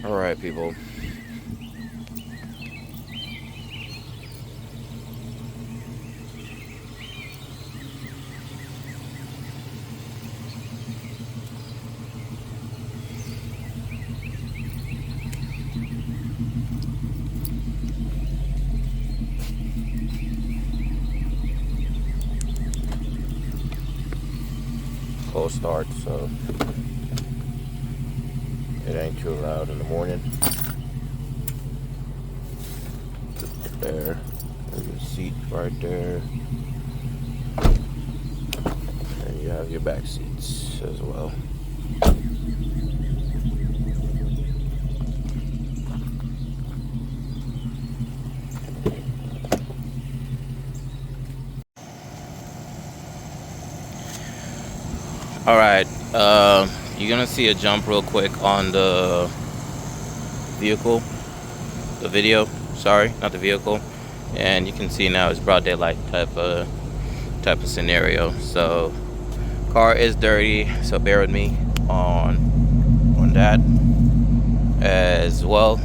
All right, people. Cold start, so it ain't too loud in the morning. There, there's your seat right there, and you have your back seats as well. All right, you're gonna see a jump real quick on the vehicle, the video. Sorry, not the vehicle. And you can see now it's broad daylight type of scenario. So, car is dirty, so bear with me on that as well.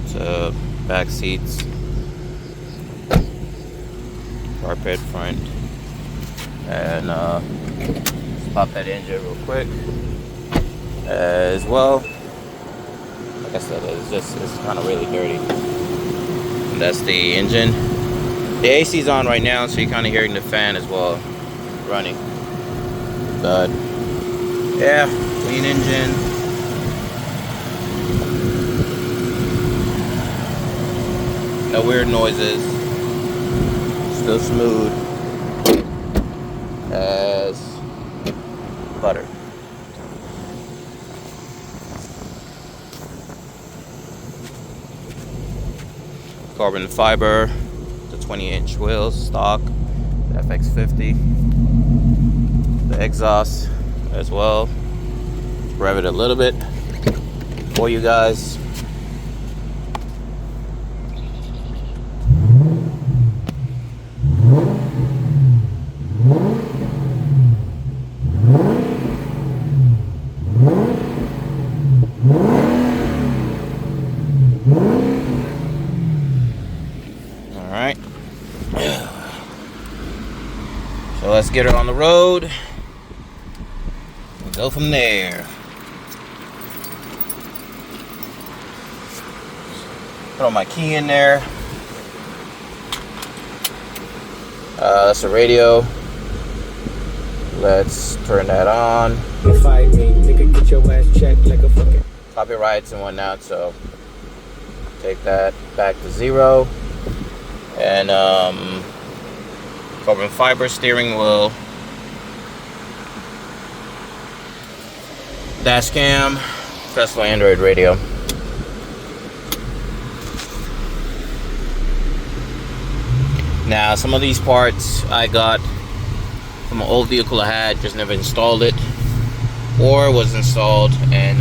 So back seats, carpet front, and let's pop that engine real quick as well. Like I said, it's kind of really dirty. And that's the engine. The AC is on right now, so you're kind of hearing the fan as well running. But yeah, clean engine. No weird noises. Still smooth as butter. Carbon fiber, the 20-inch wheels, stock, the fx50, the exhaust as well. Rev it a little bit for you guys. Alright, so let's get her on the road and go from there. Throw my key in there. That's the radio. Let's turn that on. Get your ass checked like a fucking copyrights and whatnot, so take that back to 0. And carbon fiber steering wheel, dash cam, Tesla Android radio. Now some of these parts I got from an old vehicle I had, just never installed it, or was installed and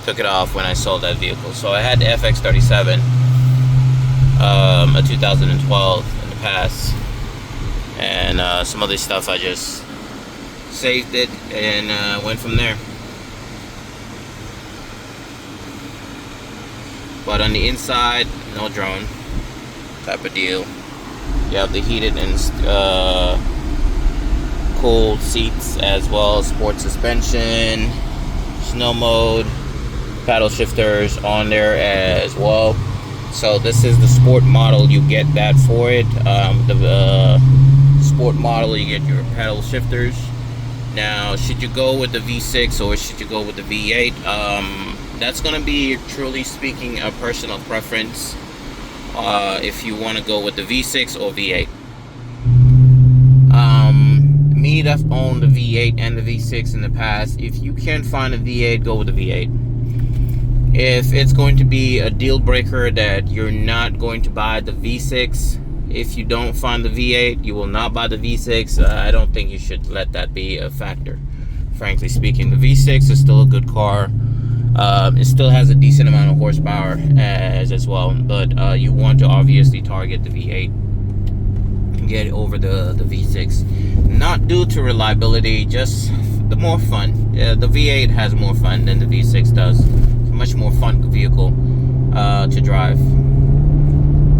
took it off when I sold that vehicle. So I had the fx37, a 2012 in the past, and some other stuff I just saved it and went from there. But on the inside, no drone type of deal. You have the heated and cooled seats as well, sport suspension, snow mode, paddle shifters on there as well. So this is the sport model, you get that for it. The sport model, you get your paddle shifters. Now, should you go with the V6 or should you go with the V8? That's going to be, truly speaking, a personal preference. If you want to go with the V6 or V8. Me that's owned the V8 and the V6 in the past, if you can't find a V8, go with the V8. If it's going to be a deal breaker that you're not going to buy the V6, if you don't find the V8, you will not buy the V6. I don't think you should let that be a factor, frankly speaking. The V6 is still a good car. It still has a decent amount of horsepower as well, but you want to obviously target the V8, get over the V6, not due to reliability, just the more fun. The V8 has more fun than the V6 does. It's a much more fun vehicle to drive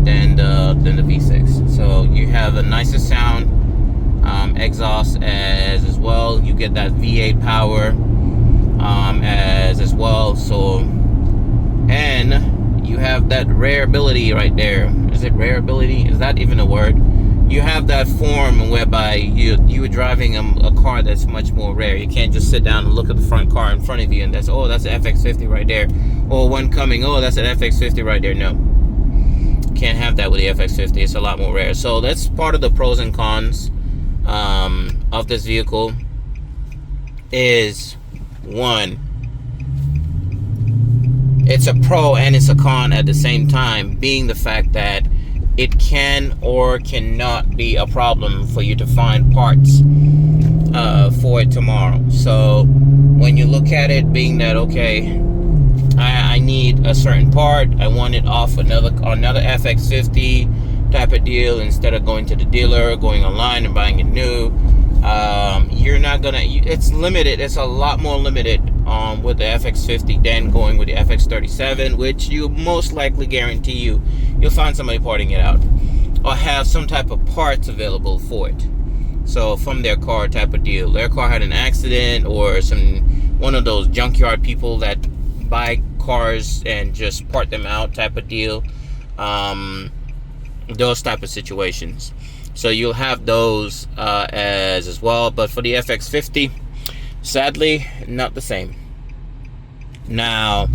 than the V6. So you have the nicest sound, exhaust as well. You get that V8 power as well. So, and you have that rare ability right there. Is it rare ability? Is that even a word? You have that form whereby you are driving a car that's much more rare. You can't just sit down and look at the front car in front of you and that's, oh, that's an FX50 right there. Or one coming, oh, that's an FX50 right there. No, can't have that with the FX50. It's a lot more rare. So that's part of the pros and cons of this vehicle. Is one, it's a pro and it's a con at the same time, being the fact that it can or cannot be a problem for you to find parts for it tomorrow. So when you look at it, being that, okay, I need a certain part, I want it off another FX50 type of deal, instead of going to the dealer, going online and buying it new, you're not gonna, it's limited. It's a lot more limited with the FX50 than going with the FX37, which you most likely guarantee you'll find somebody parting it out or have some type of parts available for it. So from their car type of deal, their car had an accident, or one of those junkyard people that buy cars and just part them out type of deal, those type of situations. So you'll have those as well. But for the FX50, sadly, not the same. Now,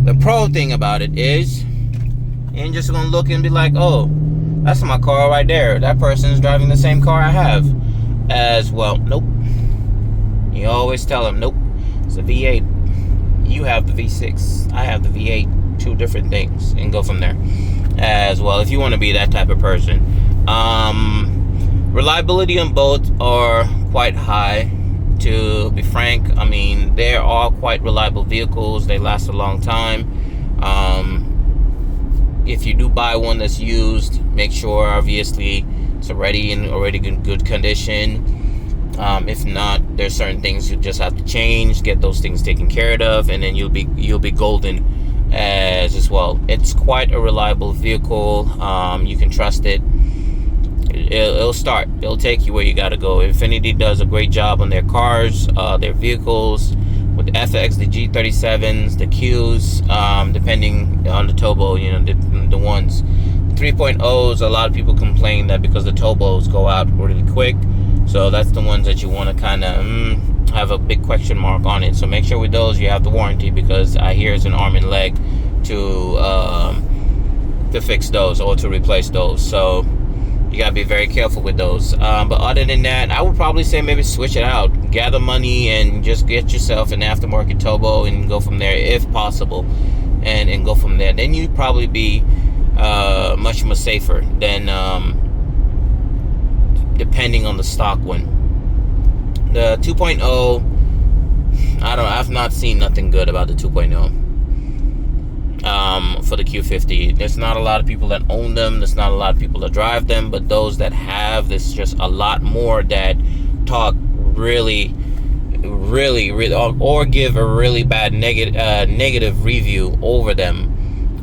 the pro thing about it is, you ain't just gonna look and be like, oh, that's my car right there. That person's driving the same car I have as well. Nope. You always tell them, nope, it's a V8. You have the V6. I have the V8. Two different things, and go from there as well, if you want to be that type of person. Reliability on both are quite high, to be frank. I mean, they're all quite reliable vehicles. They last a long time. If you do buy one that's used, make sure obviously it's already in good condition. If not, there's certain things you just have to change, get those things taken care of, and then you'll be golden as well. It's quite a reliable vehicle. You can trust it. It'll start. It'll take you where you gotta go. Infiniti does a great job on their cars, their vehicles, with the FX, the G37s, the Qs, depending on the turbo, the ones. 3.0s, a lot of people complain that because the turbos go out really quick. So that's the ones that you want to kind of have a big question mark on it. So make sure with those you have the warranty, because I hear it's an arm and leg to fix those or to replace those. So you gotta be very careful with those. But other than that, I would probably say maybe switch it out, gather money, and just get yourself an aftermarket turbo and go from there if possible, and go from there. Then you'd probably be much more safer than depending on the stock one. The 2.0, I've not seen nothing good about the 2.0 for the Q50. There's not a lot of people that own them. There's not a lot of people that drive them, but those that have, there's just a lot more that talk really, or give a really bad negative review over them,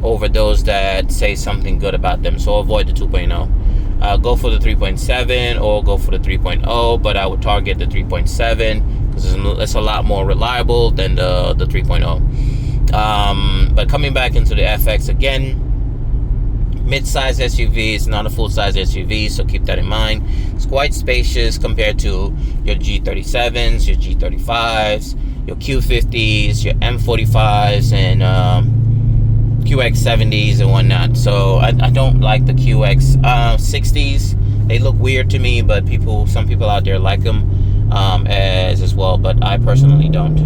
over those that say something good about them. So avoid the 2.0. Go for the 3.7 or go for the 3.0, but I would target the 3.7 because it's a lot more reliable than the 3.0. But coming back into the FX again, mid-size SUV, it's not a full-size SUV, so keep that in mind. It's quite spacious compared to your G37s, your G35s, your Q50s, your M45s, and QX70s and whatnot. So I don't like the QX60s. They look weird to me, but some people out there like them as well, but I personally don't.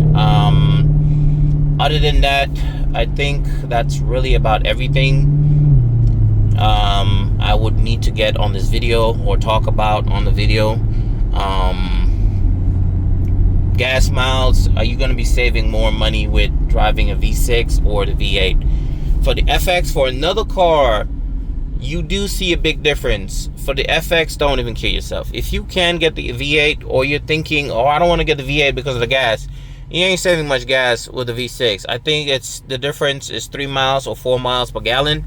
Other than that, I think that's really about everything I would need to get on this video or talk about on the video. gas miles, are you going to be saving more money with driving a V6 or the V8? For the FX, for another car, you do see a big difference. For the FX, don't even kill yourself. If you can get the V8, or you're thinking, oh, I don't want to get the V8 because of the gas, you ain't saving much gas with the V6. I think it's the difference is 3 miles or 4 miles per gallon.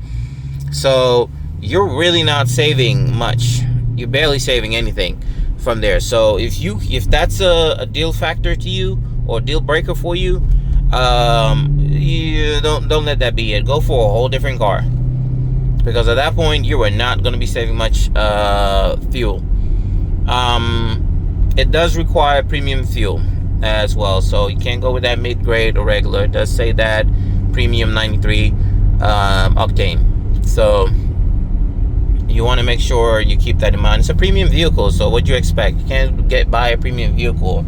So you're really not saving much. You're barely saving anything from there. So if that's a deal factor to you, or deal breaker for you, you don't let that be it. Go for a whole different car, because at that point you are not going to be saving much fuel. It does require premium fuel as well, so you can't go with that mid-grade or regular. It does say that premium 93 octane, so you want to make sure you keep that in mind. It's a premium vehicle, so what do you expect? You can't buy a premium vehicle,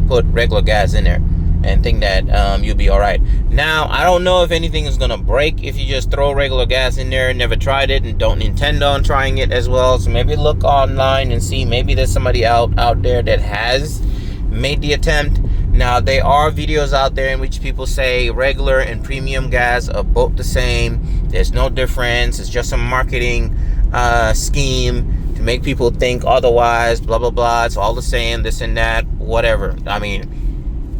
put regular gas in there, and think that you'll be all right. Now, I don't know if anything is gonna break if you just throw regular gas in there. Never tried it and don't intend on trying it as well. So maybe look online and see, maybe there's somebody out there that has made the attempt. Now, there are videos out there in which people say regular and premium gas are both the same. There's no difference. It's just a marketing scheme to make people think otherwise, blah blah blah. It's all the same, this and that, whatever. I mean,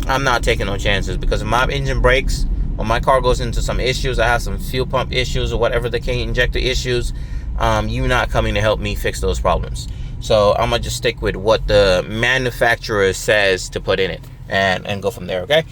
I'm not taking no chances, because if my engine breaks or my car goes into some issues, I have some fuel pump issues or whatever, the K injector issues, you're not coming to help me fix those problems. So I'm gonna just stick with what the manufacturer says to put in it, and go from there. Okay.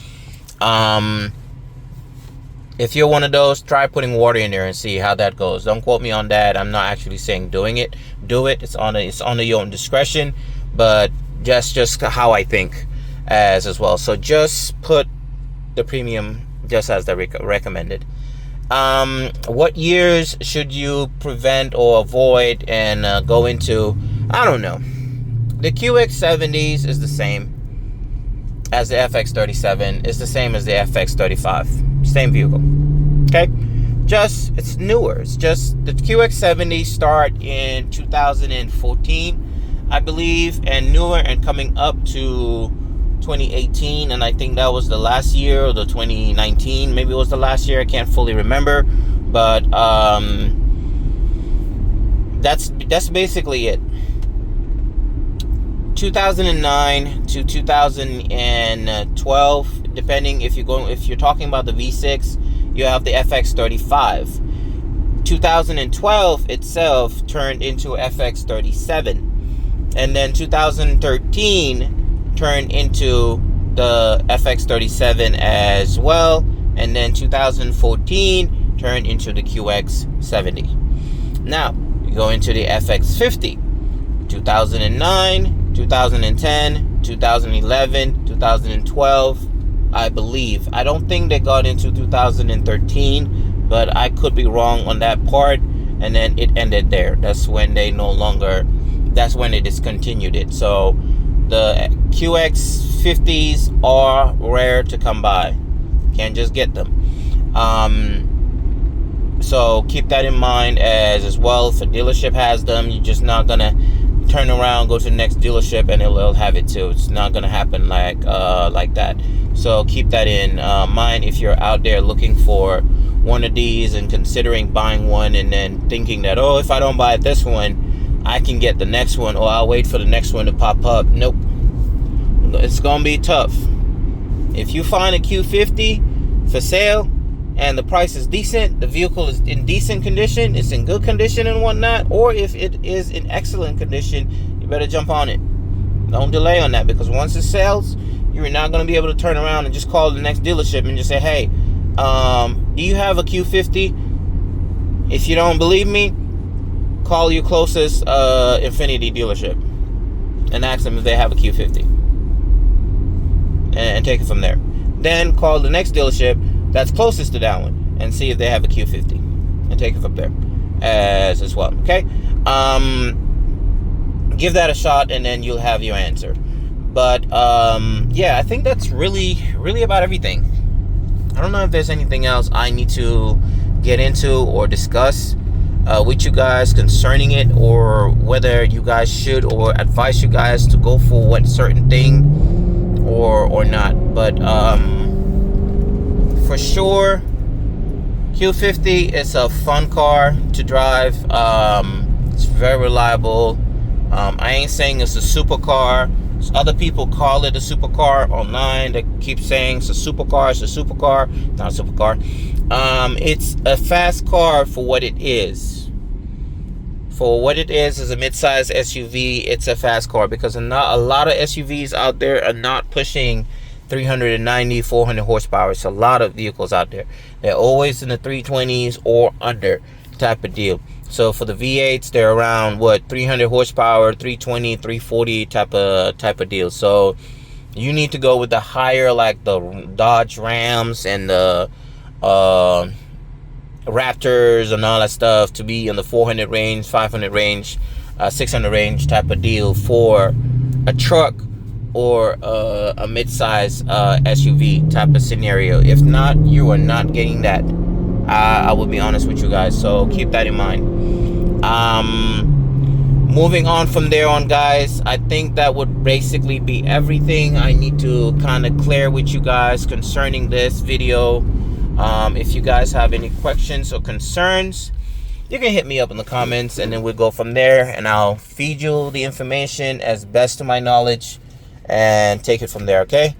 If you're one of those, try putting water in there and see how that goes. Don't quote me on that. I'm not actually saying do it. It's on your own discretion, but just how I think as well. So just put the premium just as they recommended. What years should you prevent or avoid and go into? I don't know. The QX70s is the same as the FX37. It's the same as the FX35. Same vehicle. Okay? It's newer. It's just the QX70s start in 2014, I believe, and newer, and coming up to 2018, and I think that was the last year, or the 2019, maybe it was the last year. I can't fully remember, but that's basically it. 2009 to 2012, depending if you're talking about the V6, you have the FX35. 2012 itself turned into FX37, and then 2013 turned into the FX37 as well, and then 2014 turned into the QX70. Now you go into the FX50. 2009, 2010, 2011, 2012, I believe. I don't think they got into 2013, but I could be wrong on that part. And then it ended there. That's when they discontinued it. So the QX50s are rare to come by. Can't just get them. So keep that in mind as well. If a dealership has them, you're just not gonna turn around, go to the next dealership, and it'll have it too. It's not gonna happen like that. So keep that in mind if you're out there looking for one of these and considering buying one, and then thinking that, oh, if I don't buy this one, I can get the next one, or I'll wait for the next one to pop up. Nope. It's gonna be tough. If you find a Q50 for sale and the price is decent, the vehicle is in decent condition, it's in good condition and whatnot, or if it is in excellent condition, you better jump on it. Don't delay on that, because once it sells, you're not going to be able to turn around and just call the next dealership and just say, hey, do you have a Q50? If you don't believe me, call your closest Infiniti dealership and ask them if they have a Q50, and take it from there. Then call the next dealership that's closest to that one and see if they have a Q50, and take it from there as well. Okay, give that a shot, and then you'll have your answer. But yeah, I think that's really about everything. I don't know if there's anything else I need to get into or discuss with you guys concerning it, or whether you guys should, or advise you guys to go for what certain thing or not. But for sure, Q50 is a fun car to drive. It's very reliable. I ain't saying it's a supercar. Other people call it a supercar online. They keep saying it's a supercar. It's a supercar. Not a supercar. It's a fast car for what it is. For what it is a mid-size SUV, it's a fast car, because not a lot of SUVs out there are not pushing 390, 400 horsepower. It's a lot of vehicles out there. They're always in the 320s or under type of deal. So for the V8s, they're around what, 300 horsepower, 320, 340 type of deal. So you need to go with the higher, like the Dodge Rams and the Raptors and all that stuff, to be in the 400 range, 500 range, 600 range type of deal for a truck or a mid-size SUV type of scenario. If not, you are not getting that. I will be honest with you guys, so keep that in mind. Moving on from there on, guys, I think that would basically be everything I need to kind of clear with you guys concerning this video. If you guys have any questions or concerns, you can hit me up in the comments, and then we'll go from there, and I'll feed you the information as best to my knowledge and take it from there. Okay,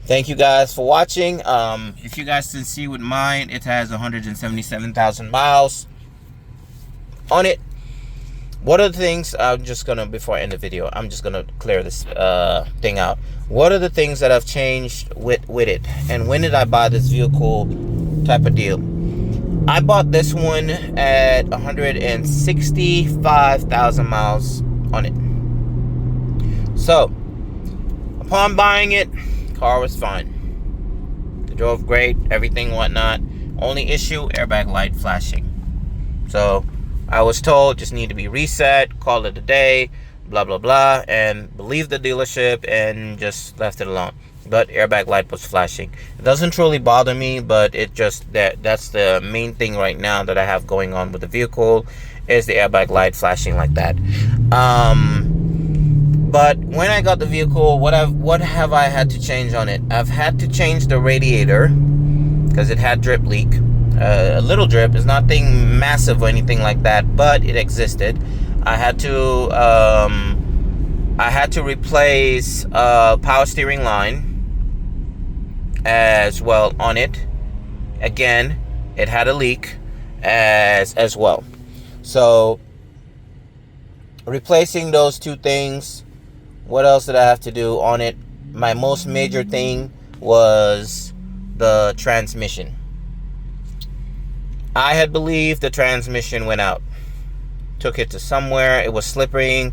thank you guys for watching. If you guys can see with mine, it has 177,000 miles on it. What are the things, I'm just gonna, before I end the video, I'm just gonna clear this thing out. What are the things that have changed with it, and when did I buy this vehicle type of deal? I bought this one at 165,000 miles on it. So upon buying it, car was fine. It drove great, everything whatnot. Only issue, airbag light flashing. So I was told just need to be reset, call it a day, blah blah blah, and believe the dealership and just left it alone. But airbag light was flashing. It doesn't truly bother me, but it just, that's the main thing right now that I have going on with the vehicle, is the airbag light flashing like that. But when I got the vehicle, what have I had to change on it? I've had to change the radiator because it had drip leak. A little drip. It's nothing massive or anything like that, but it existed. I had to replace power steering line as well on it. Again, it had a leak as well. So replacing those two things. What else did I have to do on it? My most major thing was the transmission. I had believed the transmission went out. Took it to somewhere. It was slipping.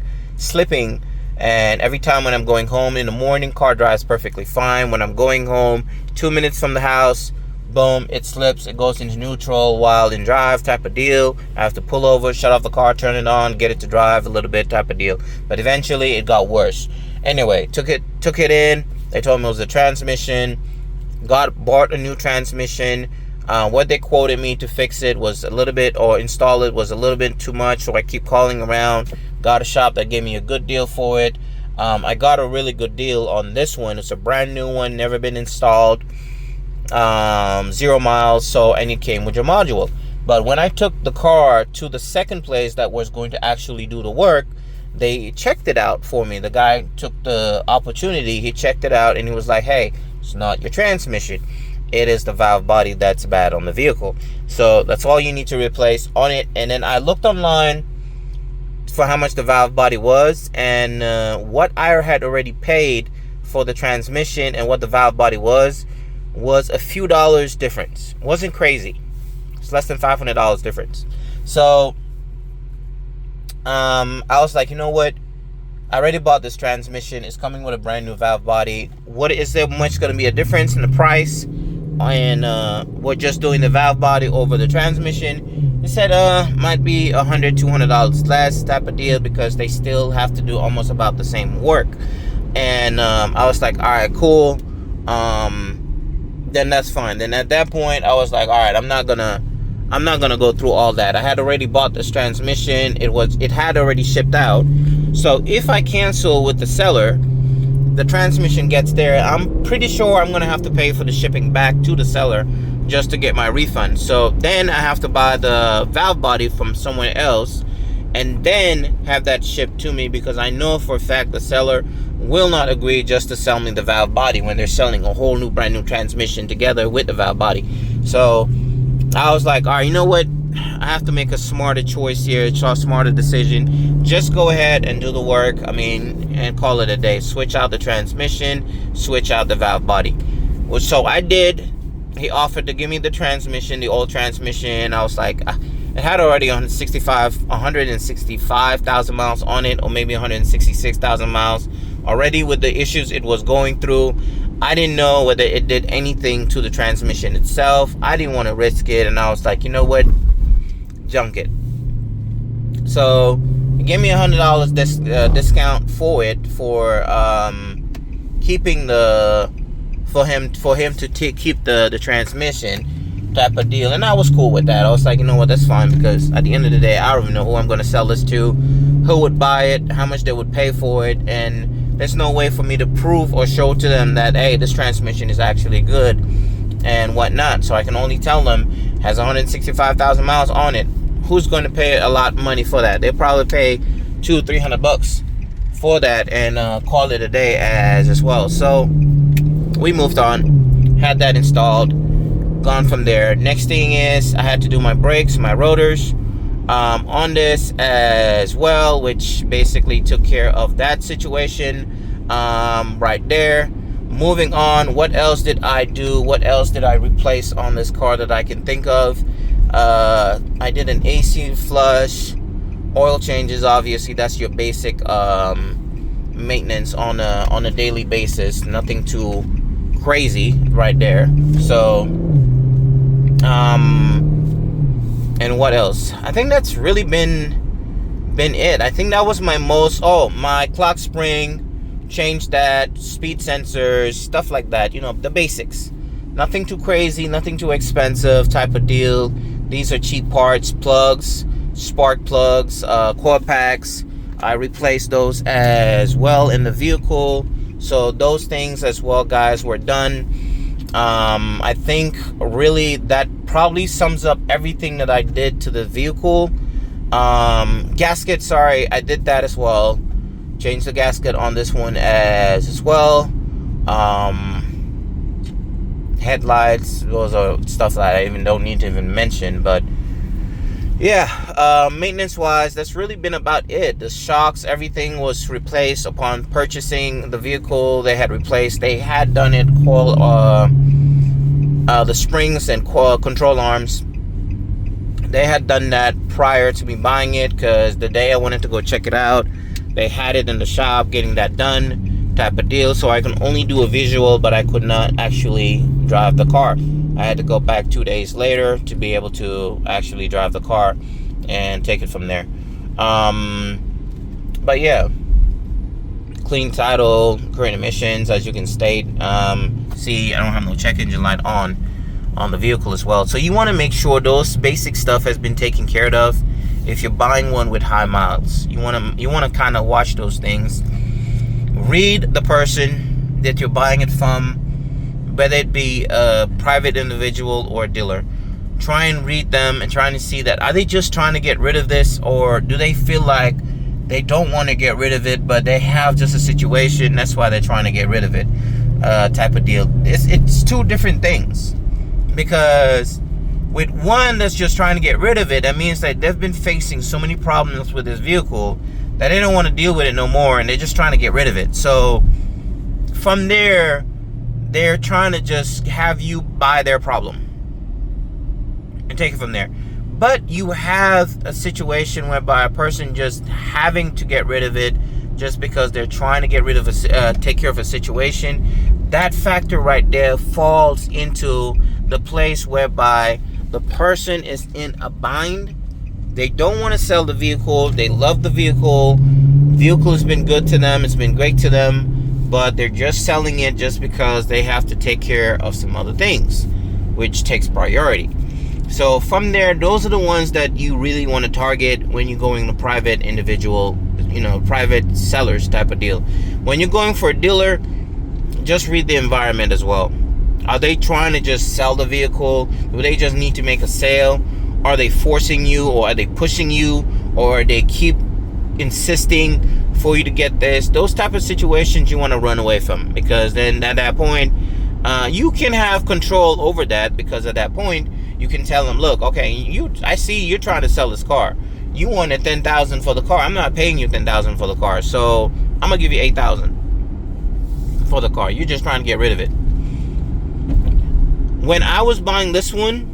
And every time when I'm going home in the morning, car drives perfectly fine. When I'm going home, 2 minutes from the house, boom, it slips. It goes into neutral while in drive type of deal. I have to pull over, shut off the car, turn it on, get it to drive a little bit type of deal. But eventually it got worse. Anyway, took it in. They told me it was the transmission. Bought a new transmission. What they quoted me to fix it was a little bit, or install it was a little bit too much, so I keep calling around. Got a shop that gave me a good deal for it. I got a really good deal on this one. It's a brand new one, never been installed, 0 miles, so, and it came with your module. But when I took the car to the second place that was going to actually do the work, they checked it out for me. The guy took the opportunity, he checked it out, and he was like, hey, it's not your transmission. It is the valve body that's bad on the vehicle. So that's all you need to replace on it. And then I looked online for how much the valve body was, and what I had already paid for the transmission and what the valve body was a few dollars difference. It wasn't crazy. It's less than $500 difference. So I was like, you know what? I already bought this transmission. It's coming with a brand new valve body. What is there much going to be a difference in the price? And we're just doing the valve body over the transmission. He said might be $100, $200 less type of deal, because they still have to do almost about the same work. And I was like, all right, cool. Then that's fine. Then at that point I was like, all right, I'm not gonna go through all that. I had already bought this transmission. It had already shipped out. So if I cancel with the seller, the transmission gets there, I'm pretty sure I'm gonna have to pay for the shipping back to the seller just to get my refund. So then I have to buy the valve body from someone else and then have that shipped to me, because I know for a fact the seller will not agree just to sell me the valve body when they're selling a whole new brand new transmission together with the valve body. So I was like, all right, you know what, I have to make a smarter choice here, a smarter decision. Just go ahead and do the work, and call it a day. Switch out the transmission, switch out the valve body. So I did. He offered to give me the transmission, the old transmission. I was like, it had already 165,000 miles on it, or maybe 166,000 miles already with the issues it was going through. I didn't know whether it did anything to the transmission itself. I didn't want to risk it, and I was like, you know what, junk it. So he gave me $100 discount for it, for keeping for him to keep the transmission type of deal. And I was cool with that. I was like, you know what, that's fine, because at the end of the day, I don't even know who I'm going to sell this to, who would buy it, how much they would pay for it, and there's no way for me to prove or show to them that, hey, this transmission is actually good and whatnot. So I can only tell them has 165,000 miles on it. Who's going to pay a lot of money for that? They'll probably pay $200-300 for that and call it a day as well. So we moved on, had that installed, gone from there. Next thing is I had to do my brakes, my rotors on this as well, which basically took care of that situation right there. Moving on, what else did I do? What else did I replace on this car that I can think of? I did an AC flush, oil changes. Obviously, that's your basic maintenance on a daily basis. Nothing too crazy right there. So and what else? I think that's really been it. I think that was my most. Oh, my clock spring, changed that, speed sensors, stuff like that, the basics. Nothing too crazy, nothing too expensive type of deal. These are cheap parts, plugs, spark plugs, cord packs. I replaced those as well in the vehicle. So those things as well, guys, were done. I think really that probably sums up everything that I did to the vehicle. Gasket, sorry, I did that as well. Changed the gasket on this one as well. Headlights, those are stuff that I don't need to even mention. But yeah, maintenance wise, that's really been about it. The shocks, everything was replaced upon purchasing the vehicle. They had done it, the springs and control arms. They had done that prior to me buying it, because the day I wanted to go check it out, they had it in the shop getting that done type of deal. So I can only do a visual, but I could not actually drive the car. I had to go back 2 days later to be able to actually drive the car and take it from there. But yeah, clean title, current emissions, as you can state. See, I don't have no check engine light on the vehicle as well. So you want to make sure those basic stuff has been taken care of. If you're buying one with high miles, you want to kind of watch those things. Read the person that you're buying it from, whether it be a private individual or a dealer. Try and read them and trying to see that, are they just trying to get rid of this, or do they feel like they don't want to get rid of it, but they have just a situation, that's why they're trying to get rid of it, type of deal. It's two different things, because with one that's just trying to get rid of it, that means that they've been facing so many problems with this vehicle that they don't want to deal with it no more, and they're just trying to get rid of it. So from there, they're trying to just have you buy their problem and take it from there. But you have a situation whereby a person just having to get rid of it just because they're trying to get rid of take care of a situation. That factor right there falls into the place whereby the person is in a bind. They don't want to sell the vehicle. They love the vehicle. Vehicle has been good to them. It's been great to them. But they're just selling it just because they have to take care of some other things, which takes priority. So from there, those are the ones that you really want to target when you're going to private individual, private sellers type of deal. When you're going for a dealer, just read the environment as well. Are they trying to just sell the vehicle? Do they just need to make a sale? Are they forcing you, or are they pushing you, or they keep insisting for you to get this? Those type of situations you want to run away from, because then at that point you can have control over that, because at that point you can tell them, look, okay, I see you're trying to sell this car. You wanted $10,000 for the car. I'm not paying you $10,000 for the car, so I'm gonna give you $8,000 for the car. You're just trying to get rid of it. When I was buying this one,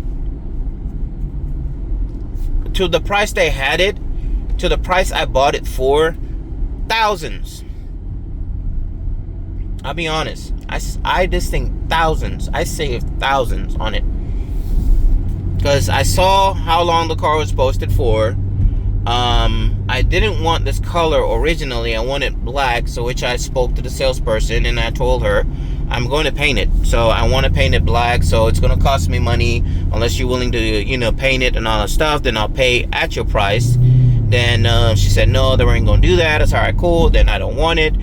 to the price they had it, to the price I bought it for, thousands. I'll be honest. I just think thousands. I saved thousands on it, because I saw how long the car was posted for. I didn't want this color originally. I wanted black, so which I spoke to the salesperson and I told her I'm going to paint it. So I want to paint it black, so it's going to cost me money. Unless you're willing to, paint it and all that stuff, then I'll pay at your price. Then she said, no, they weren't going to do that. It's all right, cool. Then I don't want it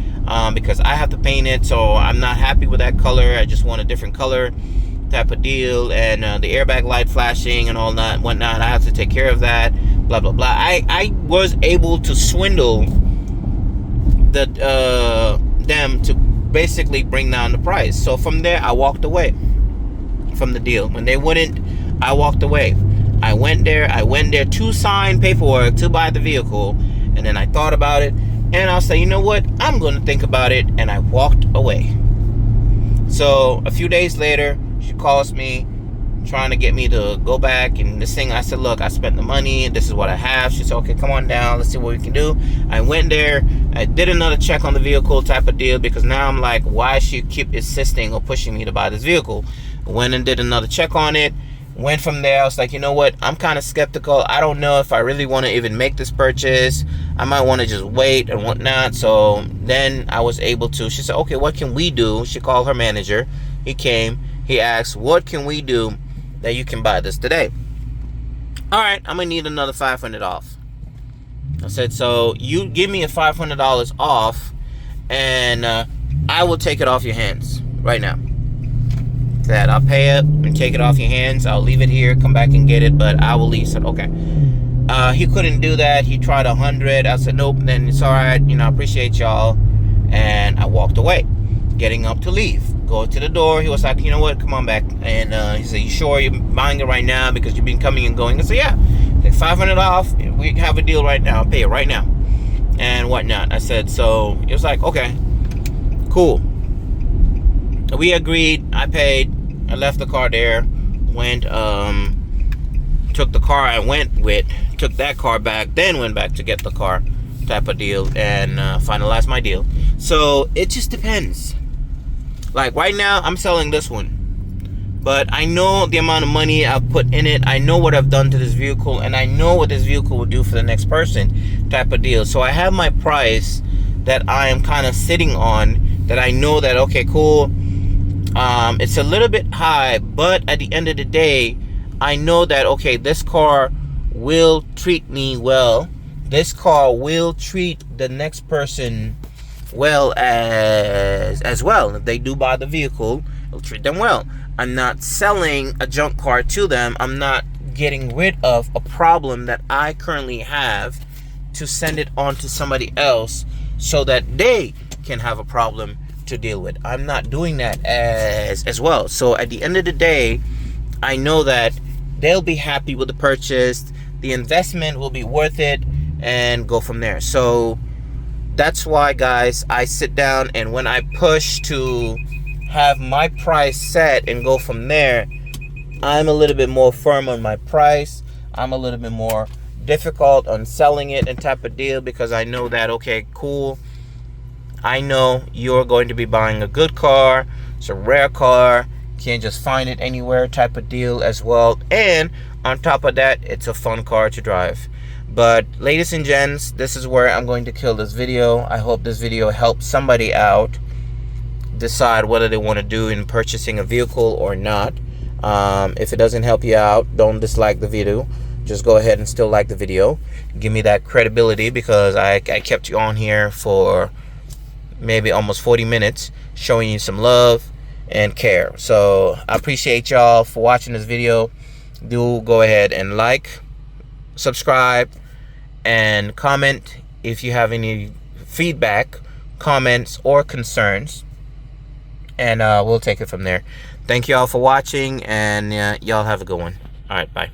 because I have to paint it. So I'm not happy with that color. I just want a different color type of deal. And the airbag light flashing and all that whatnot, I have to take care of that. Blah, blah, blah. I was able to swindle them to basically bring down the price. So from there, I walked away from the deal. When they wouldn't, I walked away. I went there to sign paperwork to buy the vehicle, and then I thought about it, and I'll say, you know what, I'm going to think about it, and I walked away. So a few days later, she calls me trying to get me to go back, and this thing, I said, look, I spent the money, this is what I have. She said, okay, come on down, let's see what we can do. I went there, I did another check on the vehicle type of deal, because now I'm like, why she keep insisting or pushing me to buy this vehicle? Went and did another check on it. Went from there. I was like, you know what, I'm kind of skeptical. I don't know if I really want to even make this purchase. I might want to just wait and whatnot. So then I was able to, she said, okay, what can we do? She called her manager. He came, he asked, what can we do that you can buy this today? All right, I'm gonna need another $500 off. I said, so you give me a $500 off, and I will take it off your hands right now. That I'll pay it and take it off your hands. I'll leave it here, come back and get it, but I will leave. Said, okay. He couldn't do that. He tried 100. I said, nope. Then it's all right. I appreciate y'all. And I walked away, getting up to leave. Go to the door. He was like, you know what? Come on back. And he said, you sure you're buying it right now because you've been coming and going? I said, yeah. Take $500 off. We have a deal right now. I'll pay it right now. And whatnot. I said, so it was like, okay, cool. We agreed. I paid. I left the car there. Went, took the car I went with. Took that car back. Then went back to get the car type of deal. And finalized my deal. So it just depends. Like right now, I'm selling this one. But I know the amount of money I've put in it. I know what I've done to this vehicle. And I know what this vehicle will do for the next person type of deal. So I have my price that I am kind of sitting on. That I know that, okay, cool. It's a little bit high, but at the end of the day, I know that, okay, this car will treat me well. This car will treat the next person well as well. If they do buy the vehicle, it'll treat them well. I'm not selling a junk car to them. I'm not getting rid of a problem that I currently have to send it on to somebody else so that they can have a problem to deal with. I'm not doing that as well. So at the end of the day, I know that they'll be happy with the purchase, the investment will be worth it, and go from there. So that's why, guys, I sit down, and when I push to have my price set and go from there, I'm a little bit more firm on my price. I'm a little bit more difficult on selling it and type of deal, because I know that, okay, cool, I know you're going to be buying a good car. It's a rare car. Can't just find it anywhere type of deal as well. And on top of that, it's a fun car to drive. But ladies and gents, this is where I'm going to kill this video. I hope this video helps somebody out decide whether they want to do in purchasing a vehicle or not. If it doesn't help you out, don't dislike the video. just go ahead and still like the video. Give me that credibility, because I kept you on here for maybe almost 40 minutes showing you some love and care. So I appreciate y'all for watching this video. Do go ahead and like, subscribe, and comment if you have any feedback, comments, or concerns, and we'll take it from there. Thank y'all for watching, and y'all have a good one. All right, bye.